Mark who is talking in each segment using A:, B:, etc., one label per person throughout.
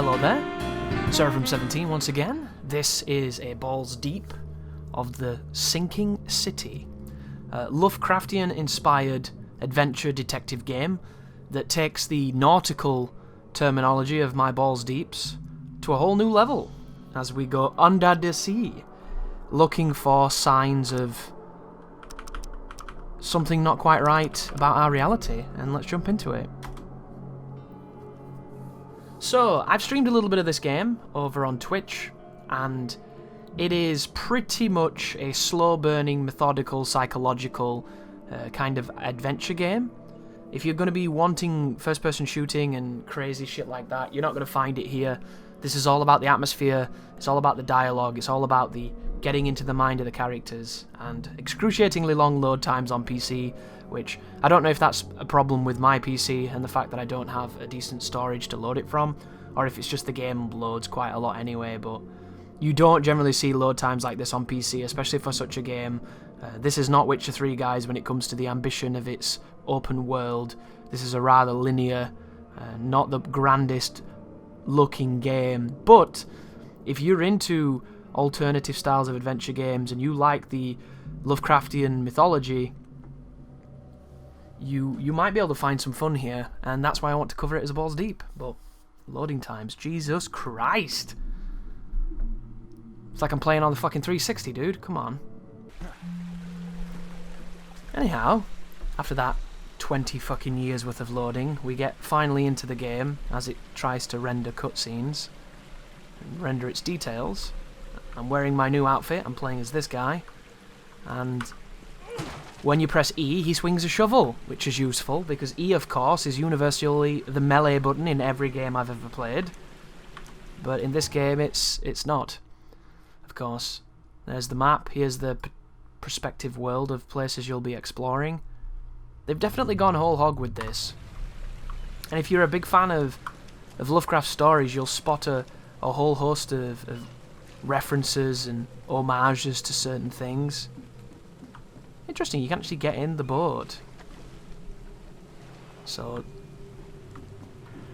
A: Hello there, Seraphim17 once again. This is a balls deep of the Sinking City, Lovecraftian-inspired adventure detective game that takes the nautical terminology of my balls deeps to a whole new level as we go under the sea, looking for signs of something not quite right about our reality, and let's jump into it. So, I've streamed a little bit of this game over on Twitch, and it is pretty much a slow-burning, methodical, psychological kind of adventure game. If you're going to be wanting first-person shooting and crazy shit like that, you're not going to find it here. This is all about the atmosphere, it's all about the dialogue, it's all about the getting into the mind of the characters, and excruciatingly long load times on PC, which I don't know if that's a problem with my PC and the fact that I don't have a decent storage to load it from, or if it's just the game loads quite a lot anyway, but you don't generally see load times like this on PC, especially for such a game. This is not Witcher 3, guys, when it comes to the ambition of its open world. This is a rather linear, not the grandest looking game, but if you're into alternative styles of adventure games and you like the Lovecraftian mythology, you might be able to find some fun here, and that's why I want to cover it as a balls deep. But loading times, Jesus Christ, it's like I'm playing on the fucking 360, dude, come on. Anyhow, after that 20 fucking years worth of loading, we get finally into the game as it tries to render cutscenes and render its details. I'm wearing my new outfit, I'm playing as this guy, and when you press E, he swings a shovel, which is useful, because E, of course, is universally the melee button in every game I've ever played. But in this game, it's not. Of course, there's the map, here's the prospective world of places you'll be exploring. They've definitely gone whole hog with this. And if you're a big fan of Lovecraft stories, you'll spot a whole host of references and homages to certain things. Interesting, you can actually get in the boat. So,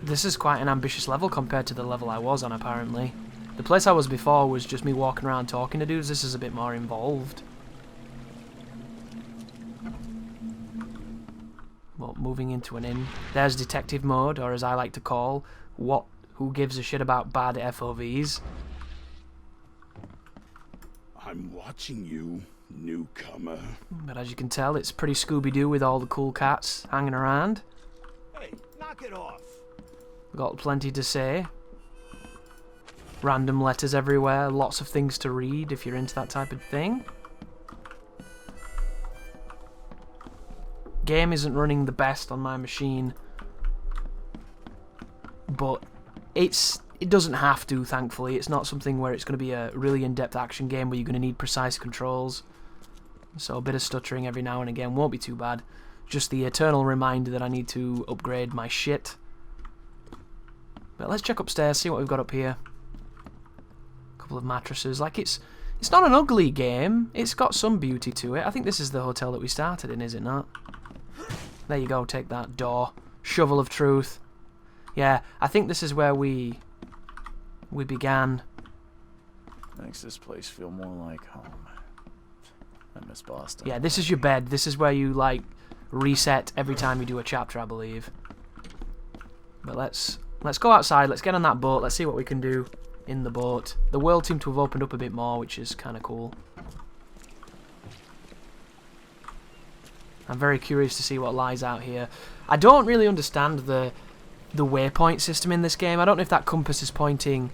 A: this is quite an ambitious level compared to the level I was on, apparently. The place I was before was just me walking around talking to dudes. This is a bit more involved. Well, moving into an inn. There's detective mode, or as I like to call, who gives a shit about bad FOVs.
B: I'm watching you, newcomer.
A: But as you can tell, it's pretty Scooby-Doo with all the cool cats hanging around.
B: Hey, knock it off.
A: Got plenty to say. Random letters everywhere, lots of things to read if you're into that type of thing. Game isn't running the best on my machine, but it doesn't have to, thankfully. It's not something where it's going to be a really in-depth action game where you're going to need precise controls. So a bit of stuttering every now and again won't be too bad. Just the eternal reminder that I need to upgrade my shit. But let's check upstairs, see what we've got up here. A couple of mattresses. Like, it's not an ugly game. It's got some beauty to it. I think this is the hotel that we started in, is it not? There you go, take that door. Shovel of truth. Yeah, I think this is where we began.
C: Makes this place feel more like home. I miss Boston.
A: Yeah, this is your bed. This is where you, like, reset every time you do a chapter, I believe. But let's go outside. Let's get on that boat. Let's see what we can do in the boat. The world seemed to have opened up a bit more, which is kind of cool. I'm very curious to see what lies out here. I don't really understand the waypoint system in this game. I don't know if that compass is pointing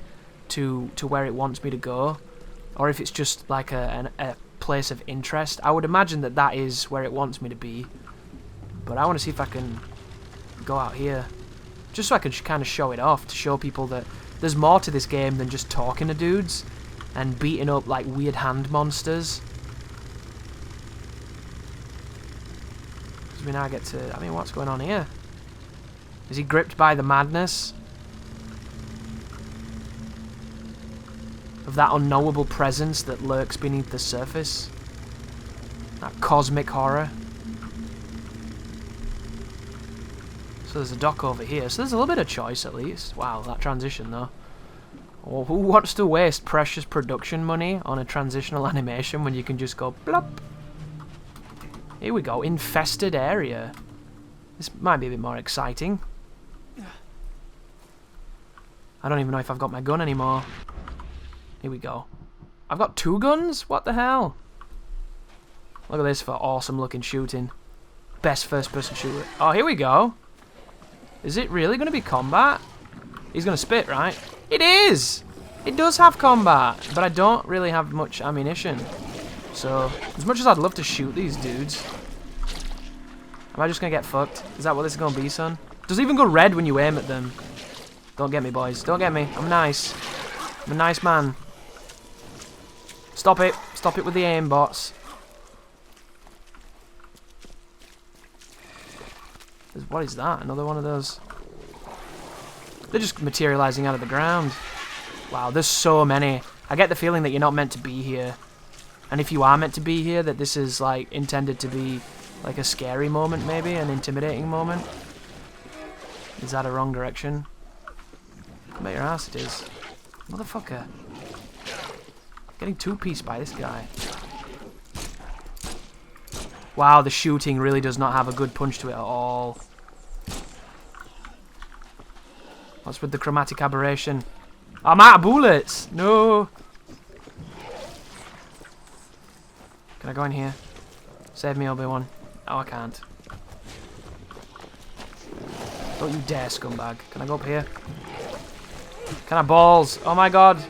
A: to where it wants me to go, or if it's just like a place of interest. I would imagine that is where it wants me to be, but I want to see if I can go out here, just so I can kind of show it off, to show people that there's more to this game than just talking to dudes and beating up like weird hand monsters. We now get to... I mean, what's going on here? Is he gripped by the madness of that unknowable presence that lurks beneath the surface? That cosmic horror. So there's a dock over here. So there's a little bit of choice at least. Wow, that transition though. Or who wants to waste precious production money on a transitional animation when you can just go blop? Here we go, infested area. This might be a bit more exciting. I don't even know if I've got my gun anymore. Here we go. I've got 2 guns? What the hell? Look at this for awesome looking shooting. Best first person shooter. Oh, here we go. Is it really going to be combat? He's going to spit, right? It is! It does have combat, but I don't really have much ammunition. So, as much as I'd love to shoot these dudes, am I just going to get fucked? Is that what this is going to be, son? Does it even go red when you aim at them? Don't get me, boys. Don't get me. I'm nice. I'm a nice man. Stop it. Stop it with the aim bots. What is that? Another one of those? They're just materializing out of the ground. Wow, there's so many. I get the feeling that you're not meant to be here. And if you are meant to be here, that this is like intended to be like a scary moment, maybe an intimidating moment. Is that a wrong direction? I bet your ass it is. Motherfucker. Getting two-pieced by this guy. Wow, the shooting really does not have a good punch to it at all. What's with the chromatic aberration? I'm out of bullets! No! Can I go in here? Save me, Obi-Wan. Oh, I can't. Don't you dare, scumbag. Can I go up here? Can I balls? Oh my god.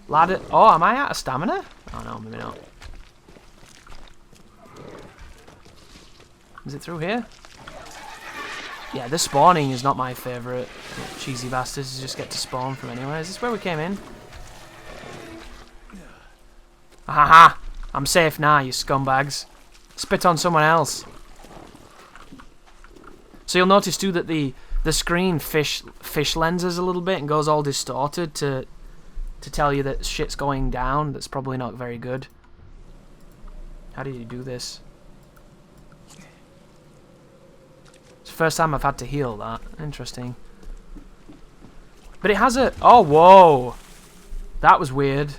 A: Ladder. Oh, am I out of stamina? Oh no, maybe not. Is it through here? Yeah, this spawning is not my favourite. Cheesy bastards just get to spawn from anywhere. Is this where we came in? Ahaha! I'm safe now, you scumbags. Spit on someone else. So you'll notice too that the screen fish lenses a little bit and goes all distorted to tell you that shit's going down. That's probably not very good. How do you do this? It's the first time I've had to heal that. Interesting. But it has a... Oh, whoa! That was weird.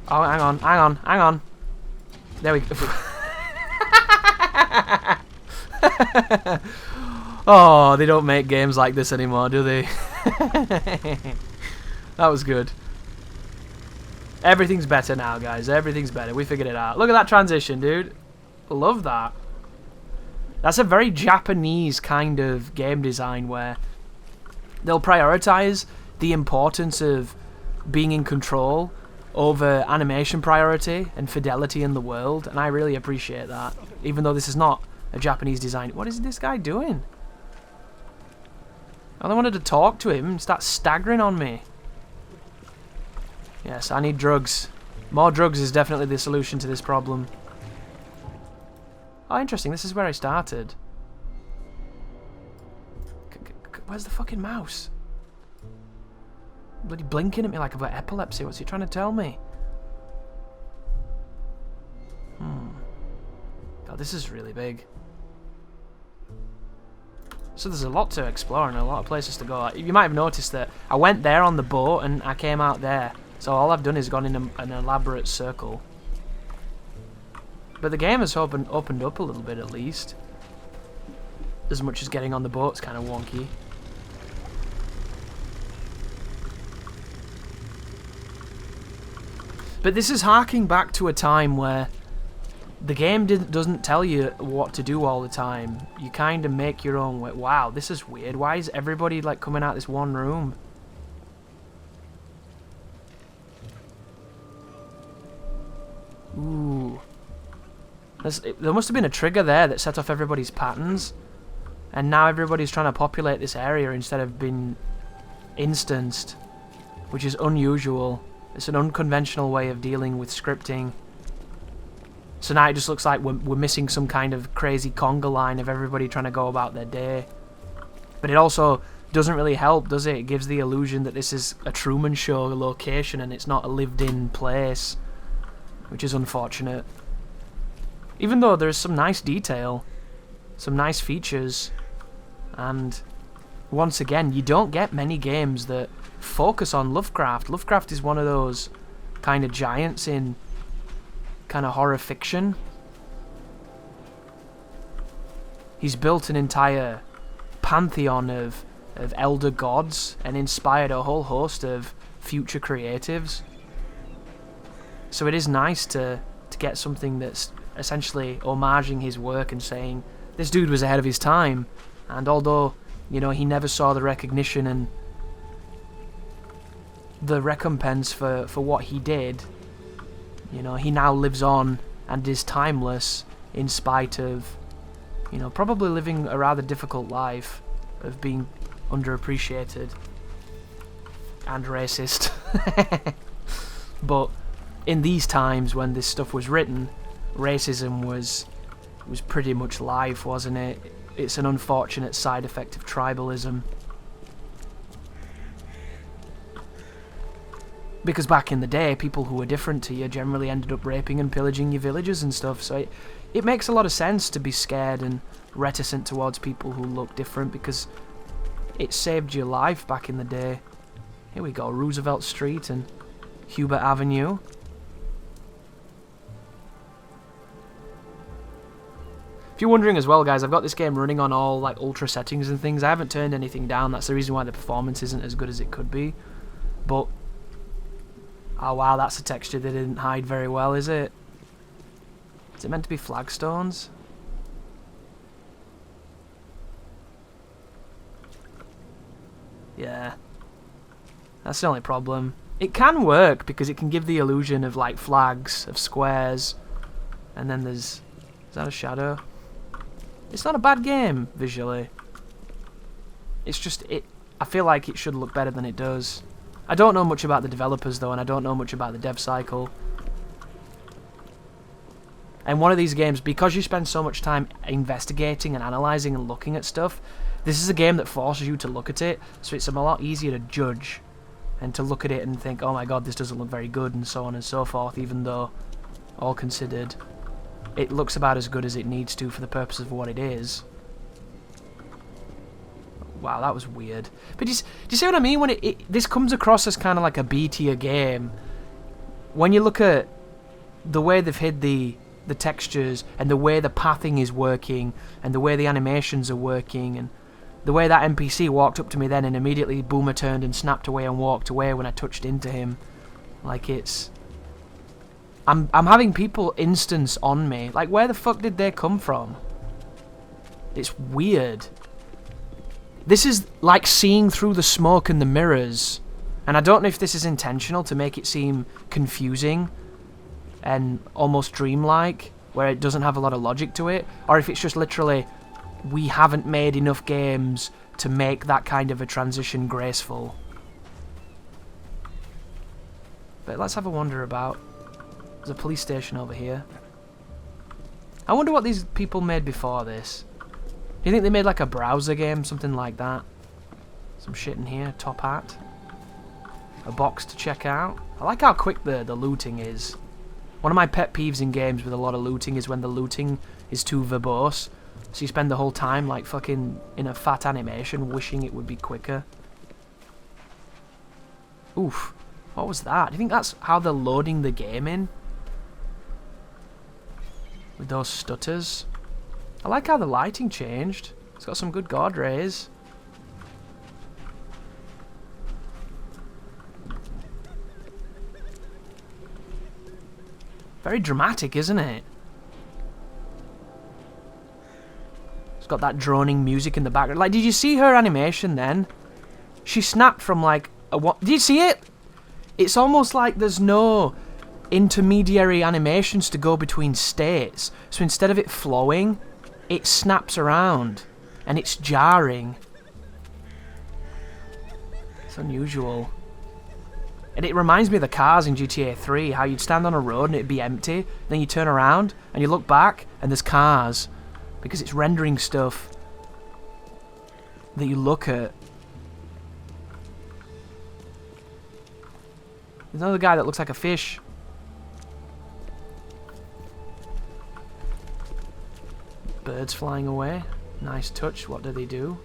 A: Oh, hang on, hang on, hang on. There we go. Oh, they don't make games like this anymore, do they? That was good. Everything's better now, guys. Everything's better. We figured it out. Look at that transition, dude. Love that. That's a very Japanese kind of game design where they'll prioritize the importance of being in control over animation priority and fidelity in the world, and I really appreciate that, even though this is not a Japanese design. What is this guy doing? I wanted to talk to him and start staggering on me. Yes, I need drugs. More drugs is definitely the solution to this problem. Oh, interesting. This is where I started. Where's the fucking mouse? Bloody blinking at me like I've got epilepsy. What's he trying to tell me? God, this is really big. So there's a lot to explore and a lot of places to go. You might have noticed that I went there on the boat and I came out there. So all I've done is gone in an elaborate circle. But the game has opened up a little bit at least. As much as getting on the boat's kind of wonky. But this is harking back to a time where the game doesn't tell you what to do all the time. You kind of make your own way. Wow, this is weird. Why is everybody like coming out this one room? Ooh. There must have been a trigger there that set off everybody's patterns. And now everybody's trying to populate this area instead of being instanced. Which is unusual. It's an unconventional way of dealing with scripting. So now it just looks like we're missing some kind of crazy conga line of everybody trying to go about their day. But it also doesn't really help, does it? It gives the illusion that this is a Truman Show location and it's not a lived-in place. Which is unfortunate. Even though there's some nice detail. Some nice features. And once again, you don't get many games that focus on Lovecraft. Lovecraft is one of those kind of giants in kind of horror fiction. He's built an entire pantheon of elder gods and inspired a whole host of future creatives. So it is nice to get something that's essentially homaging his work and saying this dude was ahead of his time, and although, you know, he never saw the recognition and the recompense for what he did, you know, he now lives on and is timeless in spite of, you know, probably living a rather difficult life of being underappreciated and racist. But in these times when this stuff was written, racism was pretty much life, wasn't it? It's an unfortunate side effect of tribalism. Because back in the day, people who were different to you generally ended up raping and pillaging your villages and stuff, so it makes a lot of sense to be scared and reticent towards people who look different, because it saved your life back in the day. Here we go, Roosevelt Street and Hubert Avenue. If you're wondering as well, guys, I've got this game running on all like ultra settings and things. I haven't turned anything down. That's the reason why the performance isn't as good as it could be. But oh wow, that's a texture they didn't hide very well, is it? Is it meant to be flagstones? Yeah. That's the only problem. It can work because it can give the illusion of like flags, of squares, and then is that a shadow? It's not a bad game visually. It's just I feel like it should look better than it does. I don't know much about the developers though, and I don't know much about the dev cycle. And one of these games, because you spend so much time investigating and analysing and looking at stuff, this is a game that forces you to look at it, so it's a lot easier to judge and to look at it and think, oh my god, this doesn't look very good, and so on and so forth, even though, all considered, it looks about as good as it needs to for the purpose of what it is. Wow, that was weird. But do you see what I mean? When this comes across as kind of like a B-tier game, when you look at the way they've hid the textures and the way the pathing is working and the way the animations are working and the way that NPC walked up to me then and immediately boomer turned and snapped away and walked away when I touched into him, like it's... I'm having people instance on me. Like, where the fuck did they come from? It's weird. This is like seeing through the smoke and the mirrors. And I don't know if this is intentional to make it seem confusing and almost dreamlike, where it doesn't have a lot of logic to it, or if it's just literally, we haven't made enough games to make that kind of a transition graceful. But let's have a wander about. There's a police station over here. I wonder what these people made before this. Do you think they made like a browser game, something like that? Some shit in here, top hat. A box to check out. I like how quick the looting is. One of my pet peeves in games with a lot of looting is when the looting is too verbose. So you spend the whole time like fucking in a fat animation wishing it would be quicker. Oof. What was that? Do you think that's how they're loading the game in? With those stutters. I like how the lighting changed. It's got some good god rays. Very dramatic, isn't it? It's got that droning music in the background. Like, did you see her animation then? She snapped from like a what? Did you see it? It's almost like there's no intermediary animations to go between states. So instead of it flowing, it snaps around. And it's jarring. It's unusual. And it reminds me of the cars in GTA 3, how you'd stand on a road and it'd be empty, then you turn around and you look back and there's cars. Because it's rendering stuff that you look at. There's another guy that looks like a fish. Birds flying away. Nice touch. What do they do?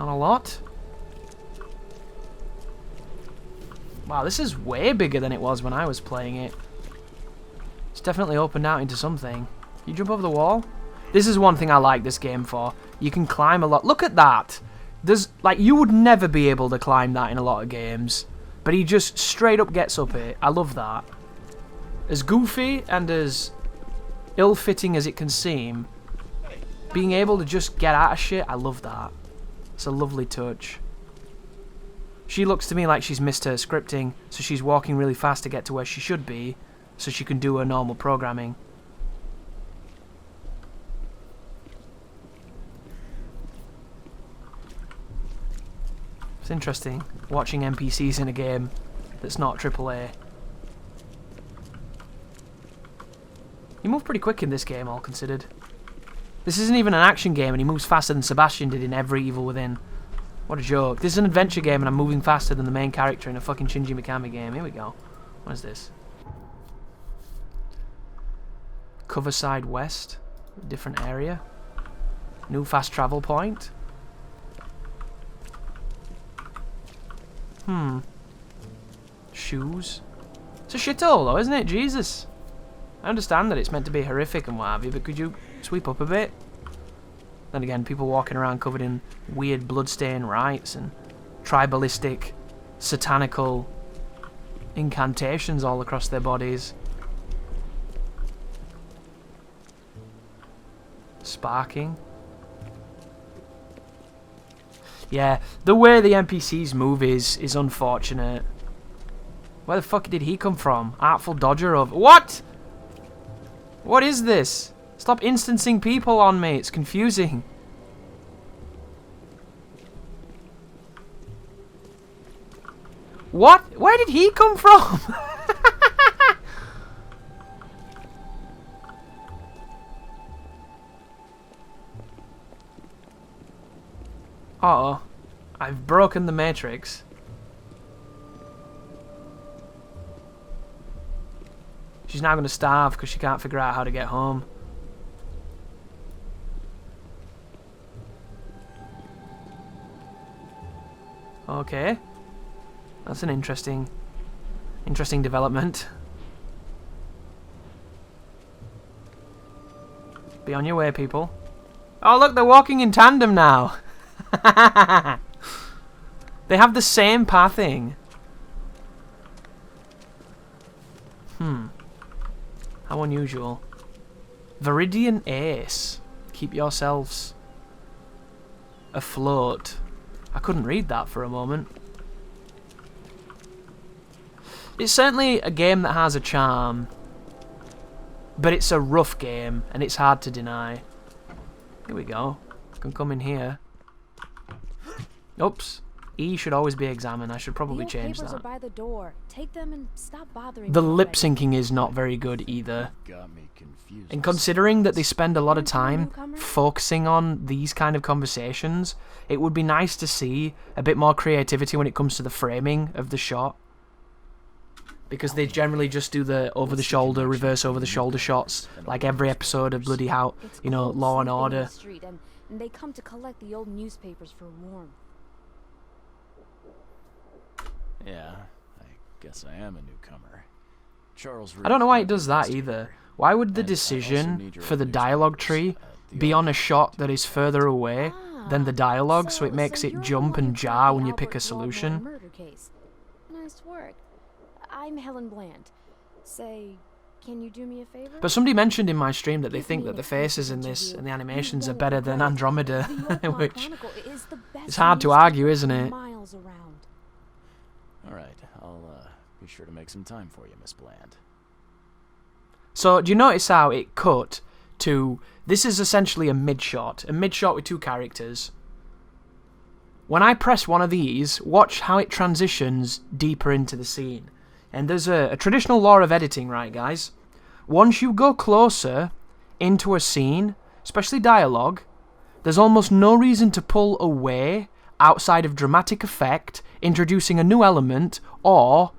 A: Not a lot. Wow, this is way bigger than it was when I was playing it. It's definitely opened out into something. You jump over the wall? This is one thing I like this game for. You can climb a lot. Look at that! There's, like, you would never be able to climb that in a lot of games. But he just straight up gets up it. I love that. As goofy and as ill-fitting as it can seem, being able to just get out of shit, I love that. It's a lovely touch. She looks to me like she's missed her scripting, so she's walking really fast to get to where she should be, so she can do her normal programming. It's interesting, watching NPCs in a game that's not AAA. You move pretty quick in this game, all considered. This isn't even an action game, and he moves faster than Sebastian did in every Evil Within. What a joke. This is an adventure game, and I'm moving faster than the main character in a fucking Shinji Mikami game. Here we go. What is this? Coverside West. Different area. New fast travel point. Shoes. It's a shithole though, isn't it? Jesus. I understand that it's meant to be horrific and what have you, but could you sweep up a bit? Then again, people walking around covered in weird bloodstained rites and tribalistic, satanical incantations all across their bodies. Sparking. Yeah, the way the NPCs move is unfortunate. Where the fuck did he come from? Artful Dodger of... What?! What is this? Stop instancing people on me, it's confusing. What? Where did he come from? Uh-oh. I've broken the Matrix. She's now going to starve because she can't figure out how to get home. Okay. That's an interesting development. Be on your way, people. Oh, look, they're walking in tandem now. They have the same pathing. How unusual. Viridian Ace. Keep yourselves afloat. I couldn't read that for a moment. It's certainly a game that has a charm, but it's a rough game, and it's hard to deny. Here we go. I can come in here. Oops. E should always be examined. I should probably change that.
D: Are by the door. Take them and stop bothering
A: The
D: me
A: lip
D: already.
A: syncing is not very good either.
C: Got me confused.
A: And considering that they spend a lot of time focusing on these kind of conversations, it would be nice to see a bit more creativity when it comes to the framing of the shot. Because they generally just do the over-the-shoulder, reverse over-the-shoulder shots, like every episode of bloody how,
D: It's
A: you know,
D: cold
A: Law and
D: sleeping in
A: Order.
D: the street, and they come to collect the old newspapers for warmth.
C: Yeah, I guess I am a newcomer. Charles.
A: I don't know why it does that either. Why would the decision for the dialogue tree be on a shot that is further away than the dialogue, so it makes it
D: you're the
A: jump
D: one
A: and
D: who
A: jar
D: solved
A: when
D: the
A: you pick a
D: Albert Waldron
A: solution?
D: murder case. Nice work. I'm Helen Bland. Say, can you do me a favor?
A: But somebody mentioned in my stream that they think that the faces in this and the animations are better than Andromeda, which it's hard to argue, isn't it?
D: Miles around.
C: All right, I'll be sure to make some time for you, Miss Bland.
A: So, do you notice how it cut to... This is essentially a mid-shot with two characters. When I press one of these, watch how it transitions deeper into the scene. And there's a traditional law of editing, right, guys? Once you go closer into a scene, especially dialogue, there's almost no reason to pull away outside of dramatic effect, introducing a new element, or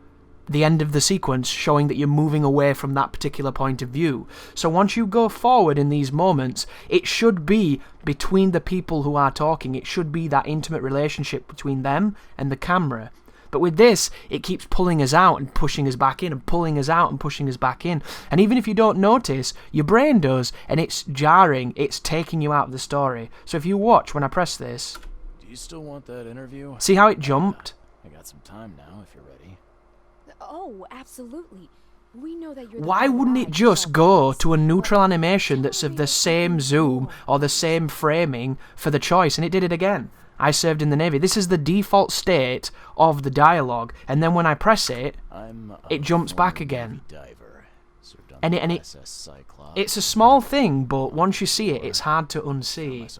A: the end of the sequence, showing that you're moving away from that particular point of view. So once you go forward in these moments, it should be between the people who are talking. It should be that intimate relationship between them and the camera. But with this, it keeps pulling us out and pushing us back in, and pulling us out and pushing us back in. And even if you don't notice, your brain does, and it's jarring. It's taking you out of the story. So if you watch when I press this...
C: Do you still want that interview?
A: See how it jumped?
C: I got some time now, if you're ready.
D: Oh, absolutely. We know that you're.
A: Why wouldn't it just go to a neutral animation that's of the same zoom or the same framing for the choice? And it did it again. I served in the Navy. This is the default state of the dialogue, and then when I press it, it jumps back again. And it's a small thing, but once you see it, it's hard to unsee.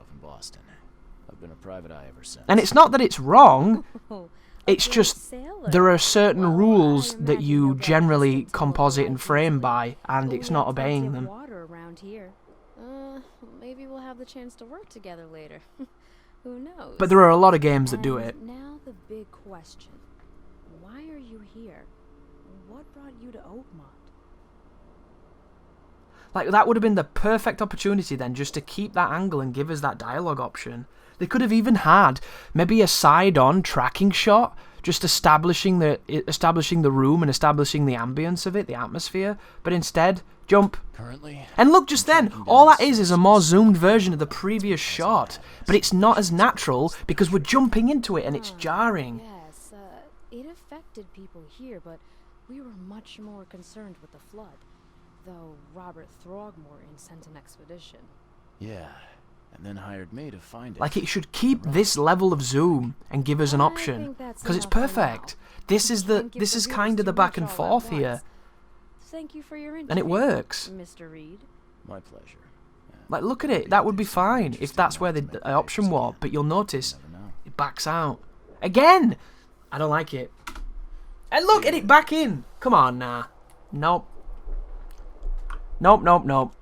C: I've been a private eye ever since.
A: And it's not that it's wrong. It's just there are certain rules that you generally composite and frame by, and it's not obeying them.
D: Maybe we'll have the chance to work together later. Who knows?
A: But there are a lot of games that do it.
D: Now the big question. Why are you here? What brought you to Oakmont?
A: Like, that would have been the perfect opportunity then, just to keep that angle and give us that dialogue option. They could have even had maybe a side-on tracking shot, just establishing the room and establishing the ambience of it, the atmosphere. But instead, jump.
C: Currently,
A: and look, just then, all that is a more zoomed version of the previous shot. But it's not as natural because we're jumping into it and it's jarring.
D: Yes, it affected people here, but we were much more concerned with the flood. Though Robert Throgmorton sent an expedition.
C: Yeah, and then hired me to find it.
A: Like, it should keep this level of zoom and give us an option, because it's perfect. This is kind of the back and forth here.
D: Thank you for your
A: and it works.
D: Mr. Reed.
C: My pleasure.
A: Like, look at it. That would be fine if that's where the option was. But you'll notice it backs out again. I don't like it. And look at it back in. Come on, nah. Nope. Nope, nope, nope.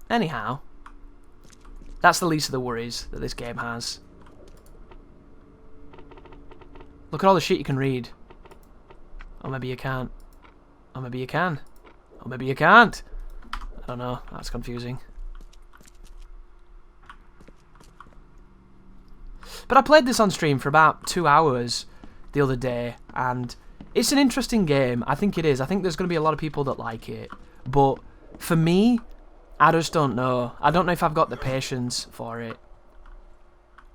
A: Anyhow, that's the least of the worries that this game has. Look at all the shit you can read. Or maybe you can't. Or maybe you can. Or maybe you can't. I don't know. That's confusing. But I played this on stream for about 2 hours the other day, and it's an interesting game. I think it is. I think there's going to be a lot of people that like it. But for me, I just don't know. I don't know if I've got the patience for it.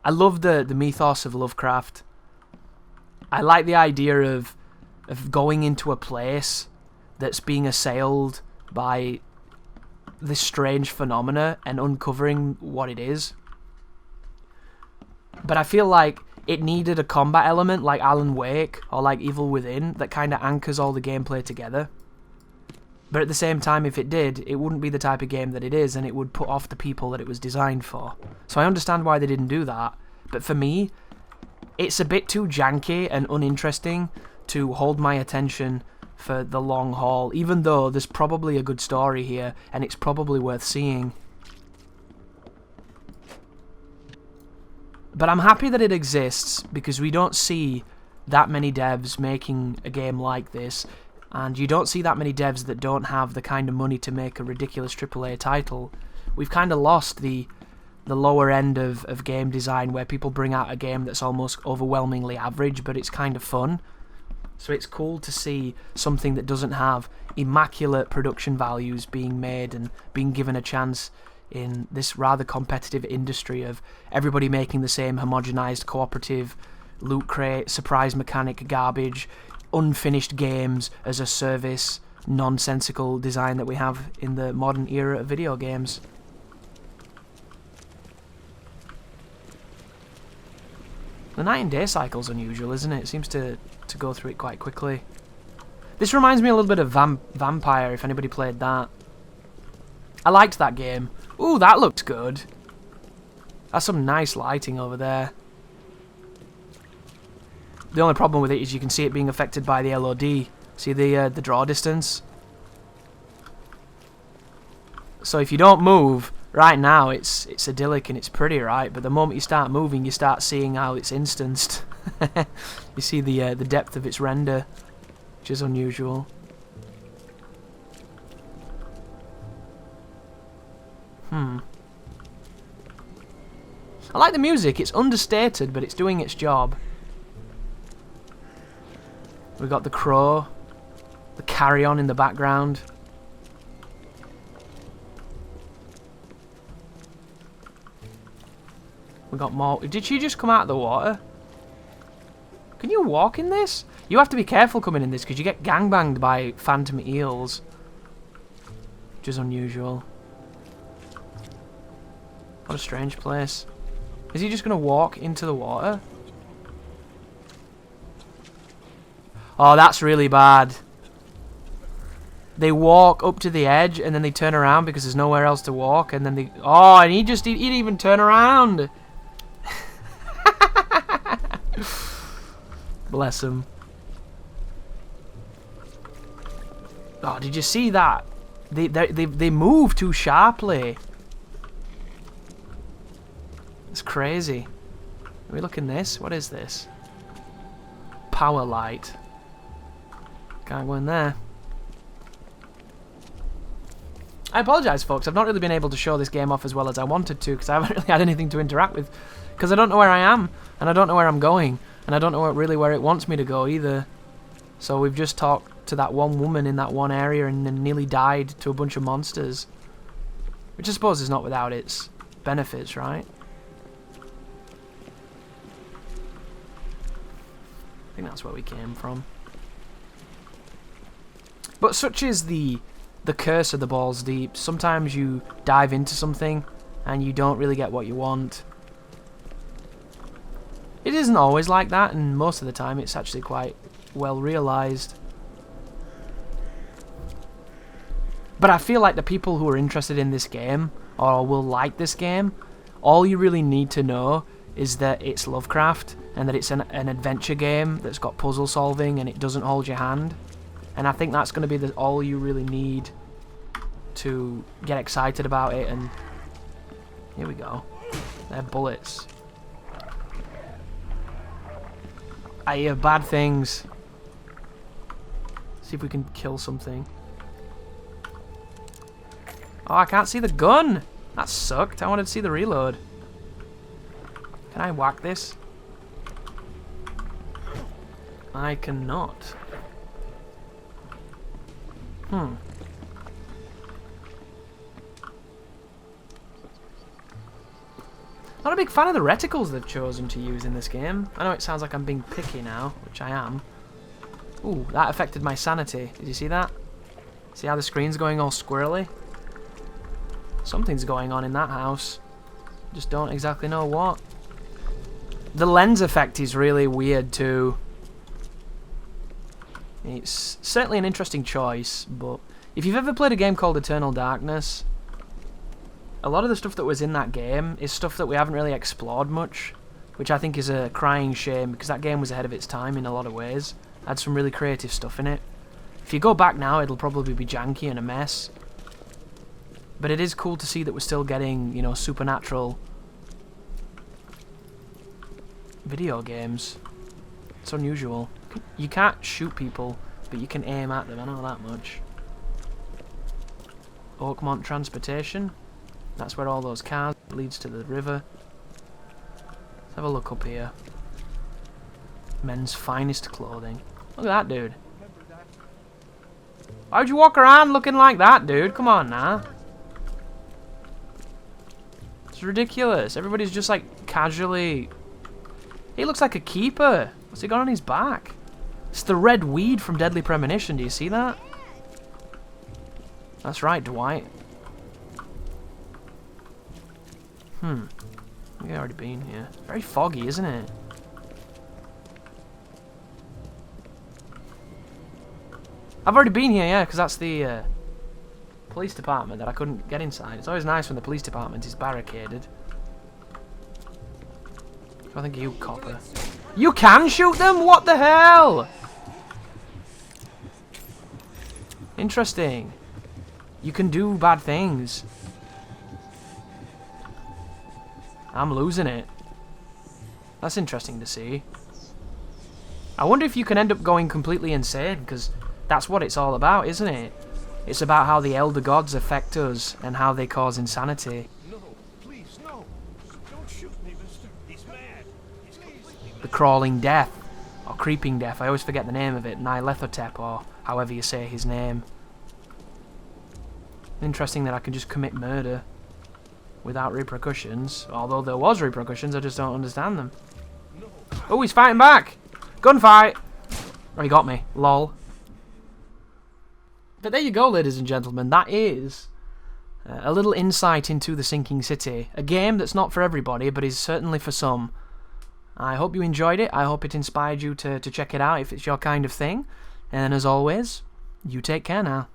A: I love the mythos of Lovecraft. I like the idea of going into a place that's being assailed by this strange phenomena and uncovering what it is. But I feel like it needed a combat element like Alan Wake or like Evil Within that kind of anchors all the gameplay together. But at the same time, if it did, it wouldn't be the type of game that it is, and it would put off the people that it was designed for. So I understand why they didn't do that. But for me, it's a bit too janky and uninteresting to hold my attention for the long haul, even though there's probably a good story here, and it's probably worth seeing. But I'm happy that it exists, because we don't see that many devs making a game like this, and you don't see that many devs that don't have the kind of money to make a ridiculous AAA title. We've kind of lost the lower end of game design, where people bring out a game that's almost overwhelmingly average, but it's kind of fun. So it's cool to see something that doesn't have immaculate production values being made and being given a chance in this rather competitive industry of everybody making the same homogenized cooperative loot crate, surprise mechanic garbage, unfinished games as a service, nonsensical design that we have in the modern era of video games. The night and day cycle's unusual, isn't it? It seems to go through it quite quickly. This reminds me a little bit of Vampire, if anybody played that. I liked that game. Ooh, that looked good. That's some nice lighting over there. The only problem with it is you can see it being affected by the LOD. See the draw distance? So if you don't move, right now it's idyllic and it's pretty, right? But the moment you start moving, you start seeing how it's instanced. You see the depth of its render, which is unusual. I like the music. It's understated, but it's doing its job. We got the crow, the carry-on in the background. We got more. Did she just come out of the water? Can you walk in this? You have to be careful coming in this because you get gangbanged by phantom eels, which is unusual. What a strange place. Is he just going to walk into the water? Oh, that's really bad. They walk up to the edge and then they turn around because there's nowhere else to walk, and then they... Oh, and he didn't even turn around. Bless him. Oh, did you see that? They move too sharply. It's crazy. Let me look in this. What is this? Power light. Can't go in there. I apologise, folks. I've not really been able to show this game off as well as I wanted to because I haven't really had anything to interact with. Because I don't know where I am, and I don't know where I'm going, and I don't know really where it wants me to go either. So we've just talked to that one woman in that one area and then nearly died to a bunch of monsters. Which I suppose is not without its benefits, right? I think that's where we came from. But such is the curse of the Balls Deep. Sometimes you dive into something and you don't really get what you want. It isn't always like that, and most of the time it's actually quite well realised. But I feel like the people who are interested in this game, or will like this game, all you really need to know is that it's Lovecraft, and that it's an adventure game that's got puzzle solving and it doesn't hold your hand. And I think that's going to be all you really need to get excited about it. And here we go. They're bullets. I hear bad things. See if we can kill something. Oh, I can't see the gun. That sucked. I wanted to see the reload. Can I whack this? I cannot. Not a big fan of the reticles they've chosen to use in this game. I know it sounds like I'm being picky now, which I am. Ooh, that affected my sanity. Did you see that? See how the screen's going all squirrely? Something's going on in that house. Just don't exactly know what. The lens effect is really weird too. It's certainly an interesting choice, but if you've ever played a game called Eternal Darkness, a lot of the stuff that was in that game is stuff that we haven't really explored much, which I think is a crying shame because that game was ahead of its time in a lot of ways. Had some really creative stuff in it. If you go back now, it'll probably be janky and a mess. But it is cool to see that we're still getting, you know, supernatural video games. It's unusual. You can't shoot people, but you can aim at them, I know that much. Oakmont Transportation. That's where all those cars leads to the river. Let's have a look up here. Men's finest clothing. Look at that dude. Why'd you walk around looking like that, dude? Come on now. It's ridiculous. Everybody's just like casually... He looks like a keeper. What's he got on his back? It's the red weed from Deadly Premonition. Do you see that? That's right, Dwight. I've already been here. Very foggy, isn't it? I've already been here, yeah, because that's the police department that I couldn't get inside. It's always nice when the police department is barricaded. I think you, copper. You can shoot them? What the hell? Interesting. You can do bad things. I'm losing it. That's interesting to see. I wonder if you can end up going completely insane, because that's what it's all about, isn't it? It's about how the elder gods affect us and how they cause insanity.
B: No, please, no. Don't shoot me, mister. He's mad. He's completely
A: The crawling death, or creeping death, I always forget the name of it, Nyarlathotep, or however you say his name. Interesting that I can just commit murder without repercussions, although there was repercussions, I just don't understand them. Oh, he's fighting back! Gunfight! Oh, he got me. Lol. But there you go, ladies and gentlemen. That is a little insight into The Sinking City. A game that's not for everybody, but is certainly for some. I hope you enjoyed it. I hope it inspired you to check it out if it's your kind of thing. And as always, you take care now.